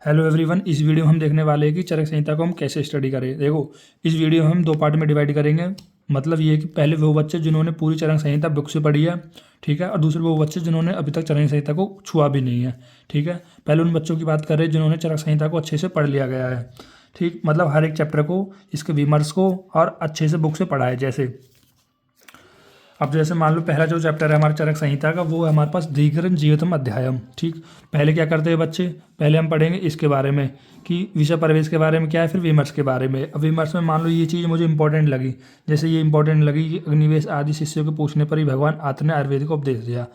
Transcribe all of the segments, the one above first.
Hello everyone. इस video में हम देखने वाले हैं कि चरक संहिता को हम कैसे स्टडी करें। देखो, इस वीडियो में हम दो पार्ट में डिवाइड करेंगे। मतलब ये कि पहले वो बच्चे जिन्होंने पूरी चरक संहिता बुक से पढ़ी है, ठीक है, और दूसरे वो बच्चे जिन्होंने अभी तक चरक संहिता को छुआ भी नहीं है, ठीक है। पहले उन बच्चों की बात कर रहे हैं जिन्होंने चरक संहिता को अच्छे से पढ़ लिया गया है, ठीक, मतलब हर एक चैप्टर को, इसके विमर्श को और अच्छे से बुक से पढ़ा है। अब जैसे मान लो पहला जो चैप्टर है हमारे चरक संहिता का, वो है हमारे पास दीर्घ जीवितम अध्यायम, ठीक। पहले क्या करते हैं बच्चे, पहले हम पढ़ेंगे इसके बारे में कि विषय प्रवेश के बारे में क्या है, फिर विमर्श के बारे में। अब विमर्श में मान लो ये चीज़ मुझे इंपॉर्टेंट लगी, जैसे ये इंपॉर्टेंट लगी कि अग्निवेश आदि शिष्यों के पूछने पर ही भगवान आत्मा ने आयुर्वेद को उपदेश दिया,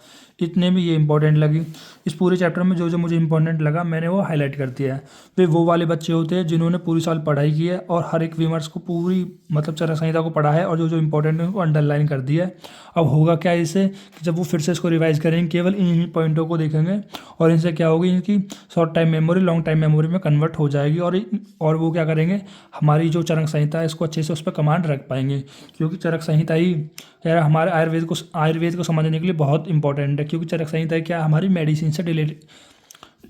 इतने में ये इंपॉर्टेंट लगी। इस पूरे चैप्टर में जो जो मुझे इंपॉर्टेंट लगा मैंने वो हाईलाइट कर दिया है। वे वो वाले बच्चे होते हैं जिन्होंने पूरी साल पढ़ाई की है और हर एक विमर्श को पूरी मतलब चरक संहिता को पढ़ा है और जो जो इंपॉर्टेंट है उनको अंडरलाइन कर दिया है। अब होगा क्या इससे कि जब वो फिर से इसको रिवाइज करेंगे केवल इन पॉइंटों को देखेंगे और इनसे क्या होगी, इनकी short time memory long time memory में कन्वर्ट हो जाएगी और वो क्या करेंगे, हमारी जो चरक संहिता है इसको अच्छे से उस पर कमांड रख पाएंगे। क्योंकि चरक संहिता ही यार हमारे आयुर्वेद को समझने के लिए बहुत इंपॉर्टेंट है। क्योंकि चरक संहिता क्या हमारी मेडिसिन से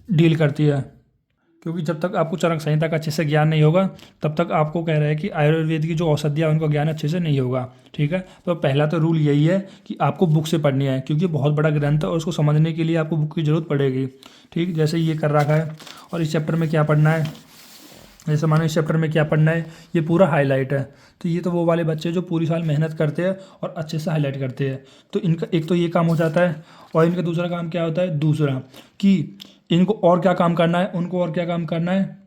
डील करती है। क्योंकि जब तक आपको चरक संहिता का अच्छे से ज्ञान नहीं होगा तब तक आपको कह रहा है कि आयुर्वेद की जो औषधियाँ उनका ज्ञान अच्छे से नहीं होगा, ठीक है। तो पहला तो रूल यही है कि आपको बुक से पढ़नी है, क्योंकि बहुत बड़ा ग्रंथ है और उसको समझने के लिए आपको बुक की ज़रूरत पड़ेगी, ठीक। जैसे ये कर रखा है और इस चैप्टर में क्या पढ़ना है, जैसे मानो इस चैप्टर में क्या पढ़ना है, ये पूरा हाईलाइट है। तो ये तो वो वाले बच्चे जो पूरी साल मेहनत करते हैं और अच्छे से हाईलाइट करते हैं, तो इनका एक तो ये काम हो जाता है। और इनका दूसरा काम क्या होता है, दूसरा कि इनको और क्या काम करना है, उनको और क्या काम करना है,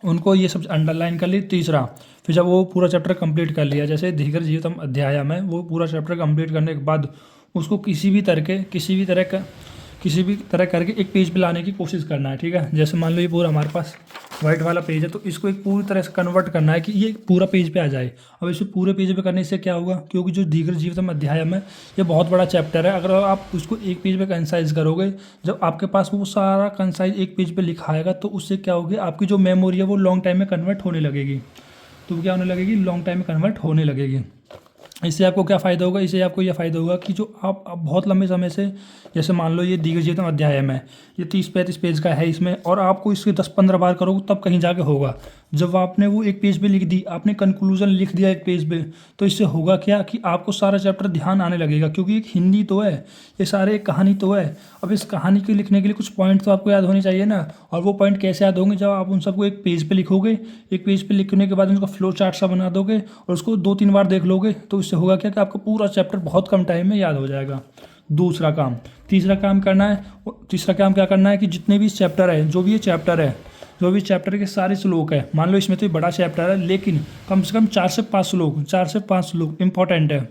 उनको ये सब अंडरलाइन कर ली। तीसरा, फिर जब वो पूरा चैप्टर कंप्लीट कर लिया, जैसे दीर्घ जीवितम अध्याय में वो पूरा चैप्टर कंप्लीट करने के बाद उसको किसी भी तरह करके एक पेज पे लाने की कोशिश करना है, ठीक है। जैसे मान लो ये पूरा हमारे पास वाइट वाला पेज है, तो इसको एक पूरी तरह से कन्वर्ट करना है कि ये पूरा पेज पे आ जाए। अब इसे पूरे पेज पे करने से क्या होगा, क्योंकि जो दीर्घ जीवितम अध्याय में ये बहुत बड़ा चैप्टर है, अगर आप उसको एक पेज पे कंसाइज करोगे, जब आपके पास वो सारा कंसाइज एक पेज पे लिखा आएगा तो उससे क्या होगी, आपकी जो मेमोरी है वो लॉन्ग टाइम में कन्वर्ट होने लगेगी। तो क्या होने लगेगी, लॉन्ग टाइम में कन्वर्ट होने लगेगी। इससे आपको क्या फ़ायदा होगा, इससे आपको यह फ़ायदा होगा कि जो आप बहुत लंबे समय से, जैसे मान लो ये दीर्घ जीवितम अध्याय में ये 30-35 पेज का है इसमें, और आपको इसके 10-15 बार करोगे तब कहीं जाके होगा। जब आपने वो एक पेज पे लिख दी, आपने कंक्लूजन लिख दिया एक पेज पे, तो इससे होगा क्या कि आपको सारा चैप्टर ध्यान आने लगेगा। क्योंकि एक हिंदी तो है, ये सारे एक कहानी तो है। अब इस कहानी के लिखने के लिए कुछ पॉइंट तो आपको याद होने चाहिए ना। और वो पॉइंट कैसे याद होंगे, जब आप उन सबको एक पेज पे लिखोगे, एक पेज पे लिखने के बाद उनका फ्लो चार्ट सा बना दोगे और उसको 2-3 बार देख लोगे, तो इससे होगा क्या कि आपको पूरा चैप्टर बहुत कम टाइम में याद हो जाएगा। दूसरा काम, तीसरा काम क्या करना है कि जितने भी चैप्टर है, जो भी चैप्टर के सारे श्लोक है, मान लो इसमें तो बड़ा चैप्टर है लेकिन कम से कम 4 से 5 श्लोक इंपॉर्टेंट है,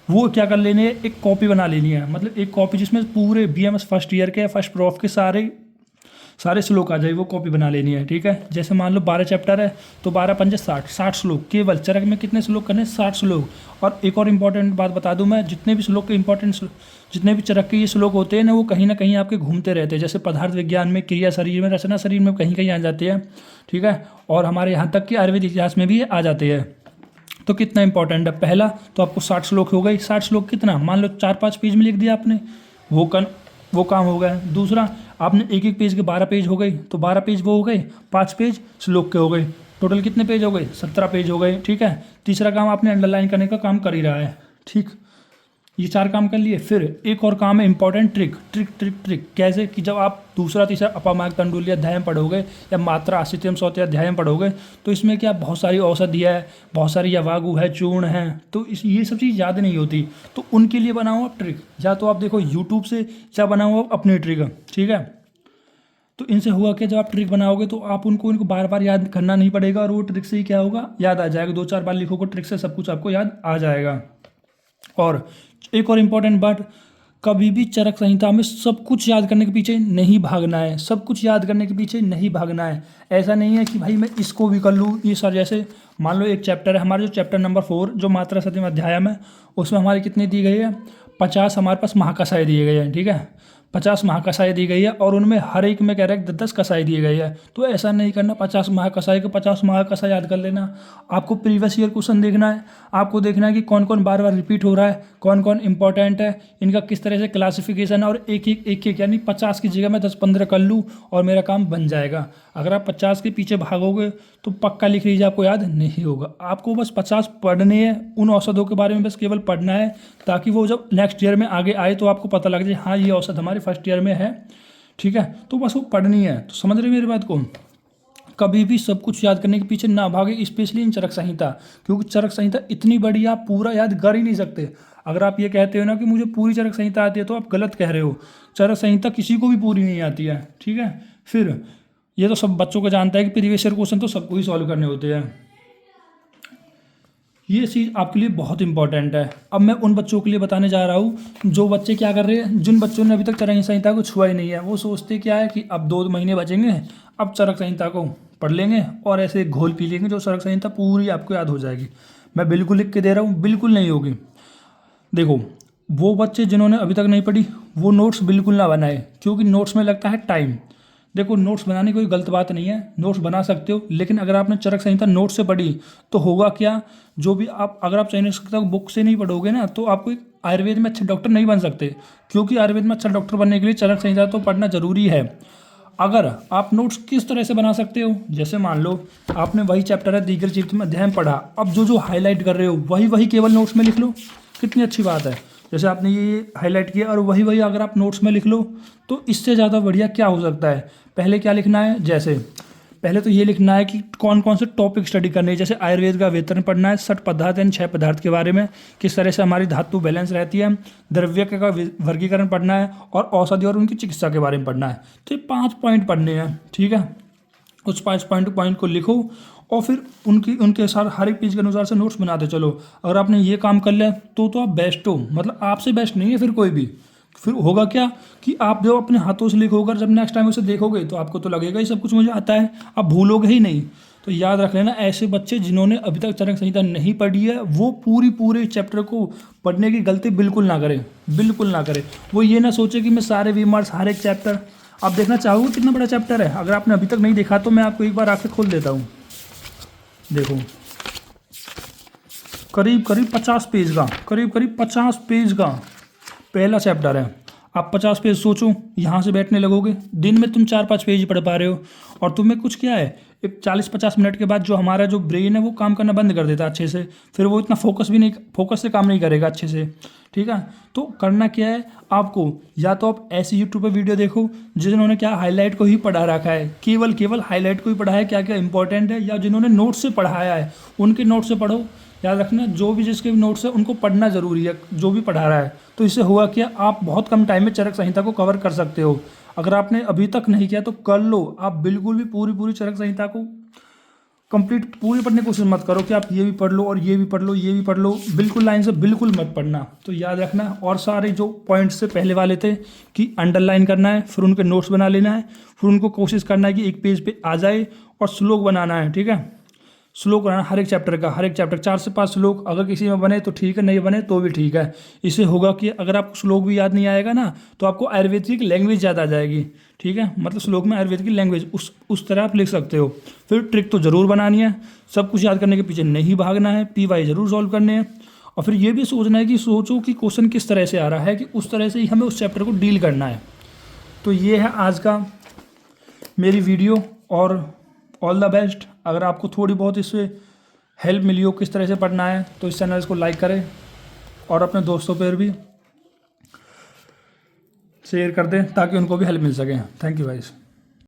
वो क्या कर लेने है, एक कॉपी बना लेनी है। मतलब एक कॉपी जिसमें पूरे बीएमएस फर्स्ट ईयर के फर्स्ट प्रॉफ के सारे श्लोक आ जाए, वो कॉपी बना लेनी है, ठीक है। जैसे मान लो 12 चैप्टर है तो 12×5 = 60 श्लोक। केवल चरक में कितने श्लोक करने, 60 श्लोक। और एक और इम्पॉर्टेंट बात बता दूं मैं, जितने भी चरक के ये श्लोक होते हैं ना कहीं आपके घूमते रहते हैं। जैसे पदार्थ विज्ञान में क्रिया शरीर में, रचना शरीर में कहीं आ जाते हैं, ठीक है। और हमारे यहाँ तक कि आयुर्वेद इतिहास में भी आ जाते हैं। तो कितना इंपॉर्टेंट है, पहला तो आपको 60 श्लोक हो गई। 60 श्लोक कितना, मान लो 4-5 पेज में लिख दिया आपने, वो काम हो गया। दूसरा, आपने एक पेज के 12 पेज हो गए, तो 12 पेज वो हो गए, 5 पेज श्लोक के हो गए, टोटल कितने पेज हो गए, 17 पेज हो गए, ठीक है। तीसरा काम आपने अंडरलाइन करने का काम कर ही रहा है, ठीक। ये 4 काम कर लिए। फिर एक और काम है इंपॉर्टेंट, ट्रिक। कैसे कि जब आप दूसरा तीसरा अपामार्ग तंडुल्य अध्याय में पढ़ोगे या मात्रा आश्रितम सौते अध्याय में पढ़ोगे, तो इसमें क्या बहुत सारी औषधि है, बहुत सारी यवागु है, चूर्ण है, तो ये सब चीज़ याद नहीं होती। तो उनके लिए बनाओ आप ट्रिक, या तो आप देखो यूट्यूब से, या बनाओ आप अपनी ट्रिक, ठीक है। तो इनसे हुआ कि जब आप ट्रिक बनाओगे तो आप उनको बार बार याद करना नहीं पड़ेगा और वो ट्रिक से ही क्या होगा, याद आ जाएगा। 2-4 बार लिखोगे ट्रिक से सब कुछ आपको याद आ जाएगा। और एक और इम्पॉर्टेंट बात, कभी भी चरक संहिता में सब कुछ याद करने के पीछे नहीं भागना है। सब कुछ याद करने के पीछे नहीं भागना है। ऐसा नहीं है कि भाई मैं इसको भी कर लूँ, ये सर जैसे मान लो एक चैप्टर है हमारा, जो चैप्टर नंबर 4 जो मात्रा सत्यम अध्याय में, उसमें हमारी कितनी दी गई है, 50 हमारे पास महाकषाय दिए गए हैं, ठीक है। 50 महाकसाई दी गई है और उनमें हर एक में कह रहा है 10-10 कसाई दिए गए हैं। तो ऐसा नहीं करना 50 महाकसाई को 50 महाकसाई याद कर लेना। आपको प्रीवियस ईयर क्वेश्चन देखना है, आपको देखना है कि कौन कौन बार बार रिपीट हो रहा है, कौन कौन इंपॉर्टेंट है, इनका किस तरह से क्लासिफिकेशन है, और एक यानी 50 की जगह मैं 10-15 कर लूँ और मेरा काम बन जाएगा। अगर आप 50 के पीछे भागोगे तो पक्का लिख लीजिए आपको याद नहीं होगा। आपको बस 50 पढ़ने हैं, उन औषधों के बारे में बस केवल पढ़ना है, ताकि वो जब नेक्स्ट ईयर में आगे आए तो आपको पता लग जाए हाँ ये औषध हमारे फर्स्ट ईयर में है, ठीक है। तो बस वो पढ़नी है। तो समझ रहे मेरी बात को। कभी भी सब कुछ याद करने के पीछे ना भागे, स्पेशली इन चरक संहिता, क्योंकि चरक संहिता इतनी बड़ी आप पूरा याद कर ही नहीं सकते। अगर आप ये कहते हो ना कि मुझे पूरी चरक संहिता आती है तो आप गलत कह रहे हो। चरक संहिता किसी को भी पूरी नहीं आती है, ठीक है। फिर ये तो सब बच्चों को जानता है कि प्रीवियस ईयर क्वेश्चन तो सबको ही सॉल्व करने होते हैं। ये चीज़ आपके लिए बहुत इंपॉर्टेंट है। अब मैं उन बच्चों के लिए बताने जा रहा हूँ जो बच्चे क्या कर रहे हैं, जिन बच्चों ने अभी तक चरक संहिता को छुआ ही नहीं है। वो सोचते क्या है कि अब 2 महीने बचेंगे, अब चरक संहिता को पढ़ लेंगे और ऐसे घोल पी लेंगे जो चरक संहिता पूरी आपको याद हो जाएगी। मैं बिल्कुल लिख के दे रहा हूँ, बिल्कुल नहीं होगी। देखो, वो बच्चे जिन्होंने अभी तक नहीं पढ़ी वो नोट्स बिल्कुल ना बनाए, क्योंकि नोट्स में लगता है टाइम। देखो, नोट्स बनाने की कोई गलत बात नहीं है, नोट्स बना सकते हो, लेकिन अगर आपने चरक संहिता नोट से पढ़ी तो होगा क्या, जो भी आप अगर आप चयनित शिक्षक बुक से नहीं पढ़ोगे ना तो आपको एक आयुर्वेद में अच्छे डॉक्टर नहीं बन सकते, क्योंकि आयुर्वेद में अच्छा डॉक्टर बनने के लिए चरक संहिता तो पढ़ना जरूरी है। अगर आप नोट्स किस तरह से बना सकते हो, जैसे मान लो आपने वही चैप्टर है दीर्घ जीवित में अध्याय पढ़ा, अब जो जो हाईलाइट कर रहे हो वही केवल नोट्स में लिख लो, कितनी अच्छी बात है। जैसे आपने ये हाईलाइट किया और वही अगर आप नोट्स में लिख लो तो इससे ज़्यादा बढ़िया क्या हो सकता है। पहले क्या लिखना है, जैसे पहले तो ये लिखना है कि कौन कौन से टॉपिक स्टडी करने हैं। जैसे आयुर्वेद का वेतन पढ़ना है, 60 पदार्थ यानी 6 पदार्थ के बारे में, किस तरह से हमारी धातु बैलेंस रहती है। द्रव्य का वर्गीकरण पढ़ना है और औषधि और उनकी चिकित्सा के बारे में पढ़ना है। तो ये 5 पॉइंट पढ़ने हैं, ठीक है। उस 5 पॉइंट को लिखो और फिर उनके साथ हर एक पेज के अनुसार से नोट्स बनाते चलो। अगर आपने ये काम कर लिया तो आप बेस्ट हो, मतलब आपसे बेस्ट नहीं है फिर कोई भी। फिर होगा क्या कि आप जो अपने हाथों से लिखोगे, जब नेक्स्ट टाइम उसे देखोगे तो आपको तो लगेगा ही सब कुछ मुझे आता है, आप भूलोगे ही नहीं। तो याद रख लेना, ऐसे बच्चे जिन्होंने अभी तक चरक संहिता नहीं पढ़ी है वो पूरे चैप्टर को पढ़ने की गलती बिल्कुल ना करें, बिल्कुल ना करें। वो ये ना सोचे कि मैं सारे वीमार्स हर एक चैप्टर, आप देखना चाहोगे कितना बड़ा चैप्टर है। अगर आपने अभी तक नहीं देखा तो मैं आपको एक बार आके खोल देता हूँ। देखो, करीब 50 पेज का, करीब 50 पेज का पहला चैप्टर है। आप 50 पेज सोचो, यहाँ से बैठने लगोगे, दिन में तुम 4-5 पेज पढ़ पा रहे हो, और तुम्हें कुछ क्या है, एक 40-50 मिनट के बाद जो हमारा जो ब्रेन है वो काम करना बंद कर देता है अच्छे से, फिर वो इतना फोकस से काम नहीं करेगा अच्छे से, ठीक है। तो करना क्या है आपको, या तो आप ऐसी यूट्यूब पे वीडियो देखो जिन्होंने क्या हाईलाइट को ही पढ़ा रखा है, केवल हाईलाइट को ही पढ़ा है, क्या क्या इंपॉर्टेंट है, या जिन्होंने नोट से पढ़ाया है उनके नोट से पढ़ो। याद रखना, जो भी जिसके भी नोट्स है उनको पढ़ना जरूरी है, जो भी पढ़ा रहा है। तो इससे हुआ कि आप बहुत कम टाइम में चरक संहिता को कवर कर सकते हो। अगर आपने अभी तक नहीं किया तो कर लो, आप बिल्कुल भी पूरी चरक संहिता को कंप्लीट पूरी पढ़ने की कोशिश मत करो कि आप ये भी पढ़ लो और ये भी पढ़ लो, ये भी पढ़ लो, बिल्कुल लाइन से बिल्कुल मत पढ़ना। तो याद रखना, और सारे जो पॉइंट्स से पहले वाले थे कि अंडरलाइन करना है, फिर उनके नोट्स बना लेना है, फिर उनको कोशिश करना है कि एक पेज पे आ जाए, और श्लोक बनाना है, ठीक है। श्लोक बनाना हर एक चैप्टर 4 से 5 श्लोक, अगर किसी में बने तो ठीक है, नहीं बने तो भी ठीक है। इससे होगा कि अगर आपको श्लोक भी याद नहीं आएगा ना तो आपको आयुर्वेदिक लैंग्वेज याद आ जाएगी, ठीक है। मतलब श्लोक में आयुर्वेद की लैंग्वेज उस तरह आप लिख सकते हो। फिर ट्रिक तो ज़रूर बनानी है, सब कुछ याद करने के पीछे नहीं भागना है, PY ज़रूर सॉल्व करने हैं। और फिर ये भी सोचना है कि सोचो कि क्वेश्चन किस तरह से आ रहा है, कि उस तरह से ही हमें उस चैप्टर को डील करना है। तो ये है आज का मेरी वीडियो, और ऑल द बेस्ट। अगर आपको थोड़ी बहुत इससे हेल्प मिली हो किस तरह से पढ़ना है तो इस चैनल को लाइक करें और अपने दोस्तों पर भी शेयर कर दें ताकि उनको भी हेल्प मिल सके। Thank you guys.